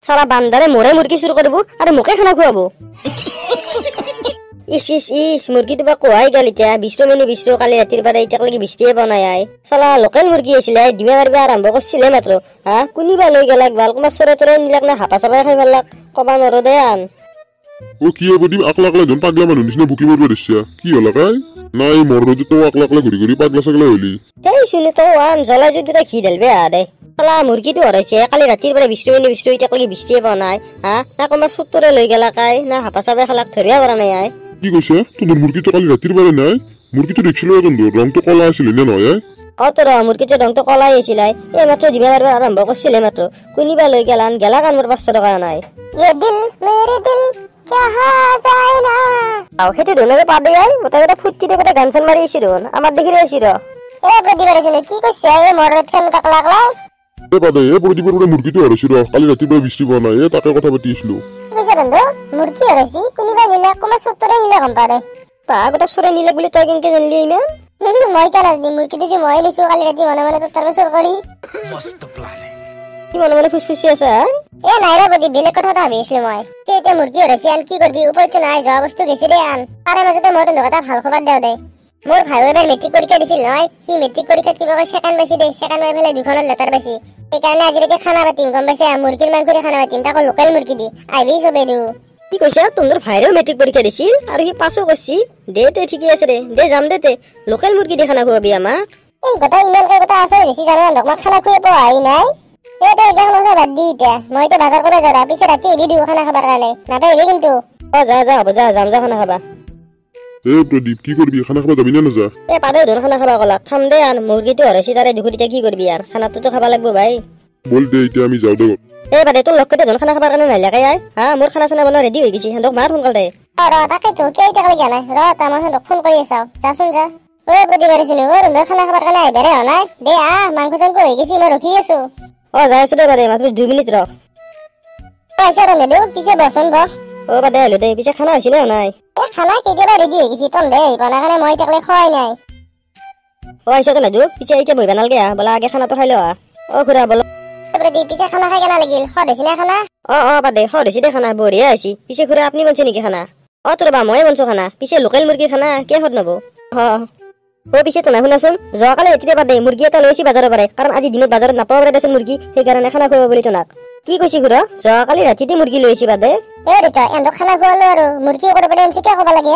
সালা বান্দাৰে মোৰে মুৰগি চুৰ কৰিব আৰু মোকে খানা খুৱাব ইস মুৰগিটো বা কোয়াই গেল এতিয়া বিশ্ব কালি ৰাতিৰ পৰা এতিয়ালৈকে বৃষ্টিয়ে বনাই আই সালা লোকেল মুৰগি আছিল দিমে মাৰিব আৰম্ভ কৰিছিলে মাত্ৰ হা কোনিবা লৈ গেলাক ভাল কোমা চৰে তৰে নিলাক না হাপা চাপাই খাই ভালাক কবা নৰো দে আন ও কি হব দিম আকলা আকলা জন পাগলা মানুহ নিচিনা বুকি মৰব দিছা কি হলা কাই নাই মৰৰটো তো আকলা আকলা ঘুৰি ঘুৰি পাগলা চাগলা হলি এই শুনি তো আন জ্বলাই যদি তা ঘি ঢালবে আ দে সালা মুরগিটো হৰাইছে কালি ৰাতিৰ পৰা বৃষ্টি এতিয়ালৈকে বৃষ্টিয়ে বনাই হা না কোমা চুতৰে লৈ গেলাক আই না হাপা চাপাই খালাক ধৰিয়া পৰা নাই আই কি কৈছে তোমাৰ মুৰগিটো কালি ৰাতিৰ পৰা নাই মুৰগিটো দেখিছিলো এখন ৰংটো কলা আছিল নে নহয় তোৰ মুৰগিটোৰ ৰংটো কলাই আছিল এই মাত্ৰ দিবা মাৰিব আৰম্ভ কৰিছিলে মাত্ৰ কোনিবা লৈ গেলান মোৰ 500 টকা নাই ये दिल मेरे दिल कहां जाए ना আও হেতু দনৰে পাবে আই মটা ফুটি দে গান চান মাৰি আছিল আমাৰ দেখিৰে আছিল এ প্ৰতিবাৰে শুনে কি কৈছে এই মৰত খান টাকলা টাকলা এ পাবে এ প্ৰতিবাৰে মুৰগিটো হৰাইছিল কালি ৰাতিৰ পৰা বৃষ্টি বনাই এ তাকে কথা পাতি আছিলো কৈছে বন্ধু মুৰগি হৰাইছি কোনিবা নিলা কোমা সত্তৰে নিলা গম পাৰে পাগটা সৰে নিলা বুলি তই কেনকে জানলি ইমান মই কেন আজি মুৰগিটো যে মই নিছো কালি ৰাতি মনে তো তাৰ চৰ কৰি মস্ত প্লান কি মনে খুশখুশি আছে এ নাইৰা বডি বেলেগ কথা ভাবি আছিল মই যে মুৰগি হৰাইছি আন কি কৰবি উপায়টো নাই যা বস্তু গেছি দে আন তাৰে মাজতে মই তোৰ কথা ভাল খবৰ দেও দে মোৰ ভাই এবাৰ মেট্ৰিক পৰীক্ষা দিছিল নহয় সি মেট্ৰিক পৰীক্ষাত কিবা কয় সেকেন্ড পাইছি দে সেকেন্ড হৈ ফেলে দুখনত লেটাৰ পাইছি এই কাৰণে আজিলৈকে খানা পাতিম গম পাইছে মুৰগিৰ মাংসৰে খানা পাতিম তাকো লোকেল মুৰগি দি আইবি সবে দিও কি কৈছে তোৰ ভাইৰেও মেট্ৰিক পৰীক্ষা দিছিল আৰু সি পাছো কৰিছি দে তে ঠিকই আছে দে যাম দে তে লোকেল মুৰগি দি খানা খুৱাবি আমাক এই কথা ইমান কথা আছে বেছি জানো মোক খানা খুৱাই পোৱাই নাই এটা জানো না বাদ দি এতিয়া মই তো বাজাৰ কৰিব যাৰা পিছে ৰাতি ভিডিও খানা খাবাৰ কাৰণে নাপাইবি কিন্তু যা হ'ব যা যাম খানা খাবা এ প্রদীপ কি করবি খানা খাবা যাবি না যা এ পাদে ধর খানা খাবা কলা খাম দে আন মুরগিটো হৰাইছি তাৰে দুখৰিটা কি করবি আর খানাটো তো খাবা লাগবো ভাই বল দে এতিয়া আমি যাও দে এ পাদে তোৰ লক্ষ্যতে ধৰ খানা খাবাৰ কাৰণে নাইলাকে আই হা মোৰ খানা চানা বনা ৰেডি হৈ গৈছি হেন্দক মাৰ সোনকাল দে ৰ তাকে তো কেইটা লাগি নাই ৰ তা মই হেন্দক ফোন কৰি আছাও যাচোন যা ঐ প্ৰতিবাৰে শুনি ঐ ৰন্ধা খানা খাবাৰ কাৰণে আইবাৰে হ নাই দে মাংস চাংক হৈ গৈছি মই ৰখি আছো যাই আছো দে বাদে মাত্ৰ 2 মিনিট ৰখ পইচা ৰন্ধে দিও পিছে বচন ব বাদে হলো দে পিছে খানা হৈছিল নাই এ খানা কেতিয়াবা ৰেডি হৈ গৈছি তন দে বনা কাৰণে মই তাকলে খোৱাই নাই আইছা তো নাজু পিছে এতিয়া বই বানালগে বলা আগে খানাটো খাই ল খুৰা বল প্ৰতি পিছে খানা খাই কেনা লাগিল খদ হৈছি না খানা বাদে খদ হৈছি দে খানা বঢ়িয়া হৈছি পিছে খুৰা আপুনি বনছে নেকি খানা তোৰ বা মই বনছো খানা পিছে লোকেল মুৰগিৰ খানা কে খদ নব পিছে তো না শুনাচোন যোৱাকালি এতিয়া বাদে মুৰগি এটা লৈছি বাজাৰৰ পৰা কাৰণ আজি দিনত বাজাৰত নাপাব পাৰে দেচোন মুৰগি সেইকাৰণে খানা খুৱাব বুলি তোনাক কি কৈছি খুৰা যোৱাকালি ৰাতিতে মুৰগি লৈছি বাদে এ ৰিতা এন্দ খানা খুৱালো আৰু মুৰগি কৰিব পাৰে এনছে কিয় ক'ব লাগে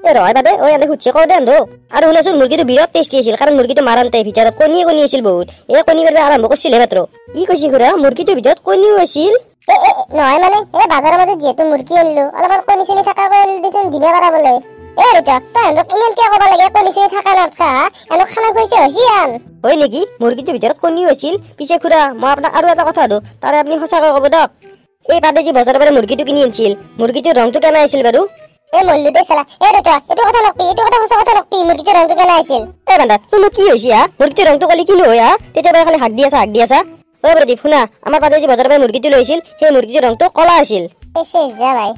এ ৰয় বাদে এন্দ খুচে কও দে এন্দ আৰু শুনাচোন মুৰগিটো বিৰাট টেষ্টি আছিল কাৰণ মুৰগিটো মাৰান্তে ভিতৰত কণী আছিল বহুত কণী পাৰবে আৰম্ভ কৰিছিলে মাত্ৰ কি কৈছি খুৰা মুৰগিটো ভিতৰত কণীও আছিল নহয় মানে বাজাৰৰ মাজত যেহেতু মুৰগি আনিলো অলপমান কণী চনি থকা দিচোন দিবে পাৰা বোলে এ ৰিতা তই এন্দক ইমান কিয় ক'ব লাগে কণী চনি থকা নাথা এনক খানা খুৱাইছে হৈছি আন হয় নেকি মুৰগিটোৰ ভিতৰত কণীও আছিল পিছে খুৰা মই আপোনাক আৰু এটা কথা সুধো তাৰে আপুনি সঁচাকৈ ক'ব দক এই বাদে যে বজাৰৰ পৰা মুৰগিটো কিনি আনিছিল মুৰগিটোৰ ৰংটো কেনে আছিল বাৰু মল্লুতে চালা ৰিতা এইটো কথা নকবি এইটো কথা সঁচা কথা নকবি মুৰগিটোৰ ৰংটো কেনে আছিল বান্দা তুমি কি হৈছি মুৰগিটোৰ ৰংটো কালি কিনো হয় তেতিয়া খালি হাক দি আছা প্ৰদীপ শুনা আমাৰ বাদে যে বজাৰৰ পৰা মুৰগিটো লৈছিল সেই মুৰগিটোৰ ৰংটো কলা আছিল যা ভাই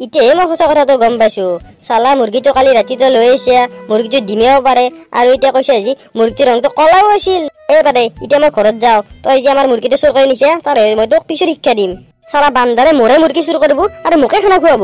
ইতিয়াহে মই সঁচা কথাটো গম পাইছো চালা মুরগিটো কালি ৰাতিটো লৈ আহিছে মুৰগিটো ডিমেও পাৰে আৰু এতিয়া কৈছে আজি মুৰগিটোৰ ৰংটো কলাও আছিল বাদে এতিয়া মই ঘৰত যাওঁ তই যে আমাৰ মুৰগিটো চুৰ কৰি নিছে তাৰ মই তোক পিছৰ শিক্ষা দিম চালা বান্দাৰে মোৰে মুৰগি চুৰ কৰিব আৰু মোকে খানা খুৱাব